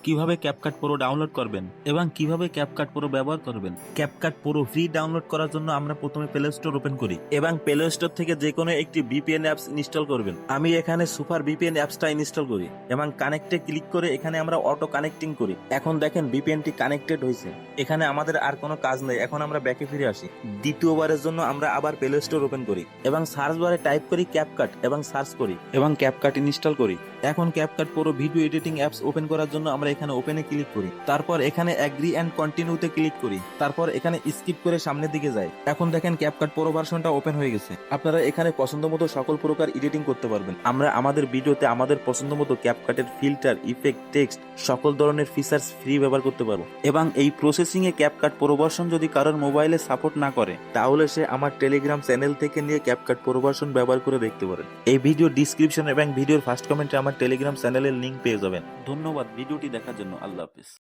কিভাবে CapCut pro download করবেন এবং কিভাবে ক্যাপকাট প্রো ব্যবহার করবেন। ক্যাপকাট প্রো ফ্রি ডাউনলোড করার জন্য আমরা প্রথমে প্লে স্টোর ওপেন করি এবং প্লে স্টোর থেকে যে কোনো একটি ভিপিএন অ্যাপস ইনস্টল করবেন। আমি এখানে সুপার ভিপিএন অ্যাপসটা ইনস্টল করি এবং কানেক্টে ক্লিক করে এখানে আমরা অটো কানেক্টিং করি। এখন দেখেন ভিপিএনটি কানেক্টেড হয়েছে। এখানে আমাদের আর কোনো কাজ নেই। এখন আমরা ব্যাকে ফিরে আসি। দ্বিতীয়বারের জন্য আমরা আবার প্লে স্টোর ওপেন করি এবং সার্চ বারে টাইপ করি ক্যাপকাট এবং সার্চ করি এবং ক্যাপকাট ইনস্টল করি। এখন CapCut pro video editing apps open করার জন্য আমরা এখানে ওপেনে ক্লিক করি, তারপর এখানে এগ্রি এন্ড কন্টিনিউতে ক্লিক করি, তারপর এখানে স্কিপ করে সামনের দিকে যাই। এখন দেখেন ক্যাপকাট প্রো ভার্সনটা ওপেন হয়ে গেছে। আপনারা এখানে পছন্দ মতো সকল প্রকার এডিটিং করতে পারবেন। আমরা আমাদের ভিডিওতে আমাদের পছন্দ মতো ক্যাপকাটের ফিল্টার, ইফেক্ট, টেক্সট সকল ধরনের ফিচার্স ফ্রি ব্যবহার করতে পারবো। এবং এই প্রসেসিং এ ক্যাপকাট প্রো ভার্সন যদি কারোর মোবাইলে সাপোর্ট না করে তাহলে সে আমার টেলিগ্রাম চ্যানেল থেকে নিয়ে ক্যাপকাট প্রো ভার্সন ব্যবহার করে দেখতে পারেন। এই ভিডিও ডিসক্রিপশন এবং ভিডিওর ফার্স্ট কমেন্টে আমার টেলিগ্রাম চ্যানেলের লিংক পেয়ে যাবেন। ধন্যবাদ ভিডিওটি দেখার জন্য। আল্লাহ হাফেজ।